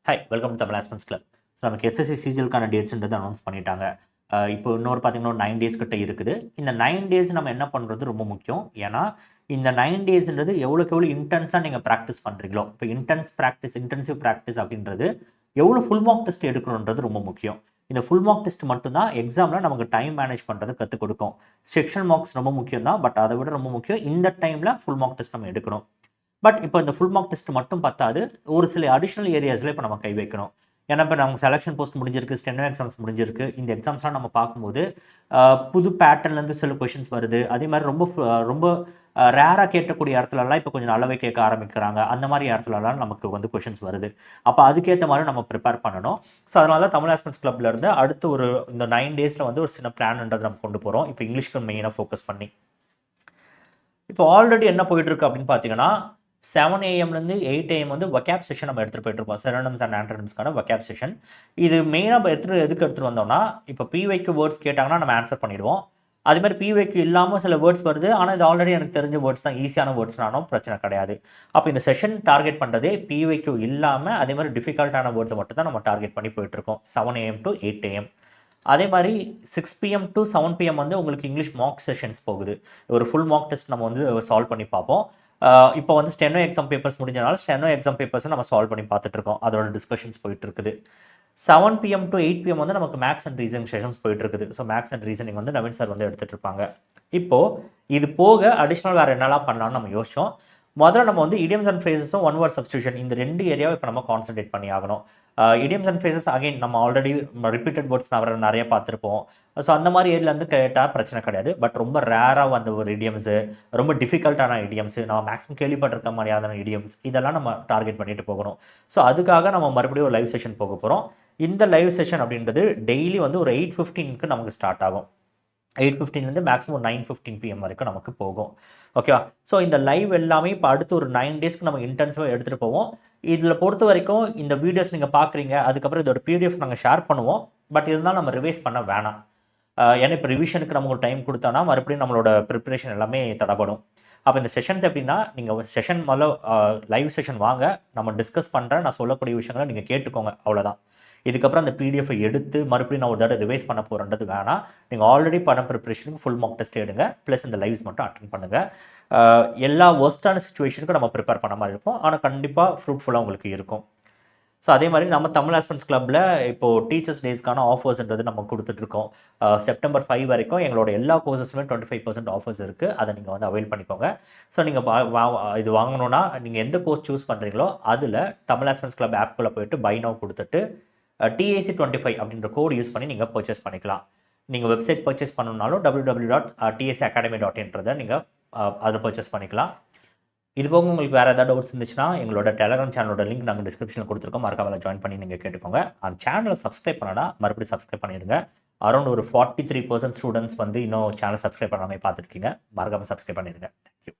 Hi welcome to Tamil aspirants club. So நமக்கு SSC சிஜிஎல்கான டேட்ஸ்ன்றது அனௌன்ஸ் பண்ணிட்டாங்க. இப்போ இன்னொரு பார்த்தீங்கன்னா 9 டேஸ் கிட்ட இருக்குது. இந்த 9 டேஸ் நம்ம என்ன பண்ணுறது ரொம்ப முக்கியம். ஏன்னா இந்த 9 டேஸ்ன்றது எவ்வளோக்கு எவ்வளோ இன்டென்ஸாக நீங்கள் ப்ராக்டிஸ் பண்ணுறீங்களோ, இப்போ இன்டென்சிவ் ப்ராக்டிஸ் அப்படின்றது எவ்வளோ ஃபுல் மார்க் டெஸ்ட் எடுக்கணுன்றது ரொம்ப முக்கியம். இந்த ஃபுல் மார்க் டெஸ்ட் மட்டும்தான் எக்ஸாமில் நமக்கு டைம் மேனேஜ் பண்ணுறது கற்றுக் கொடுக்கும். செக்ஷன் மார்க்ஸ் ரொம்ப முக்கியம் தான், பட் அதை விட ரொம்ப முக்கியம் இந்த டைமில் ஃபுல் மார்க் டெஸ்ட் நம்ம எடுக்கணும். பட் இப்போ இந்த ஃபுல் மார்க் டெஸ்ட் மட்டும் பத்தாது, ஒரு சில அடிஷ்னல் ஏரியாஸில் இப்போ நம்ம கை வைக்கணும். ஏன்னா இப்போ நமக்கு செலெக்ஷன் போஸ்ட் முடிஞ்சிருக்கு, ஸ்டெனோ எக்ஸாம்ஸ் முடிஞ்சிருக்கு. இந்த எக்ஸாம்ஸ்லாம் நம்ம பார்க்கும்போது புது பேட்டர்ன்லேருந்து சில கொஷின்ஸ் வருது. அதே மாதிரி ரொம்ப ரேராக கேட்கக்கூடிய இடத்துலலாம் இப்போ கொஞ்சம் நல்லாவே கேட்க ஆரம்பிக்கிறாங்க. அந்த மாதிரி இடத்துலலாம் நமக்கு வந்து கொஷின்ஸ் வருது. அப்போ அதுக்கேற்ற மாதிரி நம்ம ப்ரிப்பேர் பண்ணணும். ஸோ அதனால தான் தமிழ் ஆஸ்பன்ஸ் கிளப்ல இருந்து அடுத்து ஒரு இந்த 9 டேஸில் வந்து ஒரு சின்ன பிளான்ன்றது நம்ம கொண்டு போகிறோம். இப்போ இங்கிலீஷ்க்கு மெயினாக ஃபோக்கஸ் பண்ணி இப்போ ஆல்ரெடி என்ன போயிட்டு இருக்கு அப்படின்னு பார்த்தீங்கன்னா 7 AM to 8 AM வந்து வொக்காப் செஷன் நம்ம எடுத்துகிட்டு போயிட்டுருக்கோம். Synonyms and ஆன்டோனிம்ஸ்க்கான வொக்காப் session. இது மெயினாக எதுக்கு எடுத்துகிட்டு வந்தோம்னா, இப்போ பிவைக்கு வேர்ட்ஸ் கேட்டாங்கன்னா நம்ம ஆன்சர் பண்ணிடுவோம். அது மாதிரி பிவைக்கு இல்லாமல் சில வேர்ட்ஸ் வருது, ஆனால் இது ஆல்ரெடி எனக்கு தெரிஞ்ச வேர்ட்ஸ் தான், ஈஸியான வேர்ட்ஸ்னாலும் பிரச்சனை கிடையாது. அப்போ இந்த செஷன் டார்கெட் பண்ணுறதே பிவைக்கு இல்லாமல் அதே மாதிரி டிஃபிகல்ட்டான வேர்ட்ஸை மட்டும் தான் நம்ம டார்கெட் பண்ணி போயிட்டுருக்கோம். 7 AM to 8 AM. அதே மாதிரி 6 PM to 7 PM வந்து உங்களுக்கு இங்கிலீஷ் மார்க் செஷன்ஸ் போகுது. ஒரு ஃபுல் மார்க் டெஸ்ட் நம்ம வந்து சால்வ் பண்ணி பார்ப்போம். இப்போ வந்து ஸ்டெனோ எக்ஸாம் பேப்பர்ஸ் முடிஞ்சனால ஸ்டெனோ எக்ஸாம் பேப்பர்ஸை நம்ம சால்வ் பண்ணி பார்த்துட்டு இருக்கோம். அதோட டிஸ்கஷன்ஸ் போயிட்டு இருக்குது. 7 PM to 8 PM வந்து நமக்கு மேக்ஸ் அண்ட் ரீசனிங் செஷன்ஸ் போயிட்டு இருக்குது. ஸோ மேக்ஸ் அண்ட் ரீசனிங் வந்து நவீன் சார் வந்து எடுத்துகிட்டு இருப்பாங்க. இப்போது இது போக அடிஷ்னல் வேறு என்னெல்லாம் பண்ணலாம்னு நம்ம யோசிச்சோம். முதல்ல நம்ம வந்து இடியம்ஸ் அண்ட் ஃப்ரேசஸும் ஒன் வேர்ட் சப்ஸ்டியூஷன் இந்த 2 ஏரியாவை இப்போ நம்ம கான்சன்ட்ரேட் பண்ணி ஆகணும். இடியம்ஸ் அண்ட் ஃப்ரேசஸ் அகைன் நம்ம ஆல்ரெடி ரிப்பீட்டட் வேர்ட்ஸ் நிறைய பார்த்துருப்போம். ஸோ அந்த மாதிரி ஏரியாலேருந்து கேட்டால் பிரச்சனை கிடையாது. பட் ரொம்ப ரேராக வந்த ஒரு இடியம்ஸு, ரொம்ப டிஃபிகல்ட்டான இடியம்ஸு, நம்ம மேக்ஸிமம் கேள்விப்பட்டிருக்க மாதிரியான இடியம்ஸ், இதெல்லாம் நம்ம டார்கெட் பண்ணிட்டு போகணும். ஸோ அதுக்காக நம்ம மறுபடியும் ஒரு லைவ் செஷன் போக போகிறோம். இந்த லைவ் செஷன் அப்படின்றது டெய்லி வந்து ஒரு 8:15 நமக்கு ஸ்டார்ட் ஆகும். 8:15 மேக்ஸிமம் 9:15 PM வரைக்கும் நமக்கு போகும். ஓகேவா? ஸோ இந்த லைவ் எல்லாமே இப்போ அடுத்து ஒரு 9 டேஸ்க்கு நம்ம இன்டென்சிவாக எடுத்துகிட்டு போவோம். இதில் பொறுத்த வரைக்கும் இந்த வீடியோஸ் நீங்கள் பார்க்குறீங்க, அதுக்கப்புறம் இதோட PDF நாங்கள் ஷேர் பண்ணுவோம். பட் இருந்தாலும் நம்ம ரிவைஸ் பண்ண வேணாம். ஏன்னா இப்போ ரிவிஷனுக்கு நமக்கு ஒரு டைம் கொடுத்தோன்னா மறுபடியும் நம்மளோட ப்ரிப்பரேஷன் எல்லாமே தடப்படும். அப்போ இந்த செஷன்ஸ் எப்படின்னா, நீங்கள் செஷன் லைவ் செஷன் வாங்க, நம்ம டிஸ்கஸ் பண்ணுறேன், நான் சொல்லக்கூடிய விஷயங்களை நீங்கள் கேட்டுக்கோங்க, அவ்வளோதான். இதுக்கப்புறம் அந்த PDF எடுத்து மறுபடியும் நான் ஒரு தடவை ரிவைஸ் பண்ண போகிறேன்றது வேணாம். நீங்கள் ஆல்ரெடி பண்ண ப்ரிப்பரேஷனுக்கு ஃபுல் மார்க் டெஸ்ட் எடுங்க, ப்ளஸ் இந்த லைவ்ஸ் மட்டும் அட்டென்ட் பண்ணுங்கள். எல்லா ஒர்ஸ்டான சுச்சுவேஷனுக்கும் நம்ம ப்ரிப்பேர் பண்ண மாதிரி இருக்கும், ஆனால் கண்டிப்பாக ஃப்ரூட்ஃபுல்லாக உங்களுக்கு இருக்கும். ஸோ அதே மாதிரி நம்ம தமிழ் ஆஸ்பன்ஸ் கிளப்பில் இப்போது டீச்சர்ஸ் டேஸ்க்கான ஆஃபர்ஸ்ன்றது நம்ம கொடுத்துட்ருக்கோம். September 5 வரைக்கும் எங்களோட எல்லா கோர்சஸுமே 25% ஆஃபர்ஸ் இருக்குது. அதை நீங்கள் வந்து அவைல் பண்ணிக்கோங்க. ஸோ நீங்கள் இது வாங்கணுன்னா நீங்கள் எந்த கோர்ஸ் சூஸ் பண்ணுறீங்களோ அதில் தமிழ் ஆஸ்பன்ஸ் கிளப் ஆப்குள்ளே போய்ட்டு பை நவ் கொடுத்துட்டு TAC25 அப்படின்ற கோடு யூஸ் பண்ணி நீங்கள் பர்ச்சேஸ் பண்ணிக்கலாம். நீங்கள் வெப்சைட் பர்ச்சேஸ் பண்ணணுன்னாலும் www.tsacademy.in நீங்கள் அதில் பர்ச்சேஸ் பண்ணிக்கலாம். இது போக உங்களுக்கு வேறு ஏதாவது டவுட்ஸ் இருந்துச்சுன்னா எங்களோட டெலகிராம் சேனலோட லிங்க் நாங்கள் டிஸ்கிரிப்ஷனில் கொடுத்துருக்கோம். மறக்காம ஜாயின் பண்ணி நீங்கள் கேட்டுக்கோங்க. அந்த சேனலை சப்ஸ்கிரைப் பண்ணனா மறுபடியும் சப்ஸ்கிரைப் பண்ணிடுங்க. அரௌண்ட் ஒரு 43% ஸ்டூடெண்ட்ஸ் வந்து இன்னும் சேனல் சப்ஸ்கிரைப் பண்ணாமல் பார்த்துருக்கீங்க. மறக்காம சப்ஸ்கிரைப் பண்ணிடுங்க. தேங்க்யூ.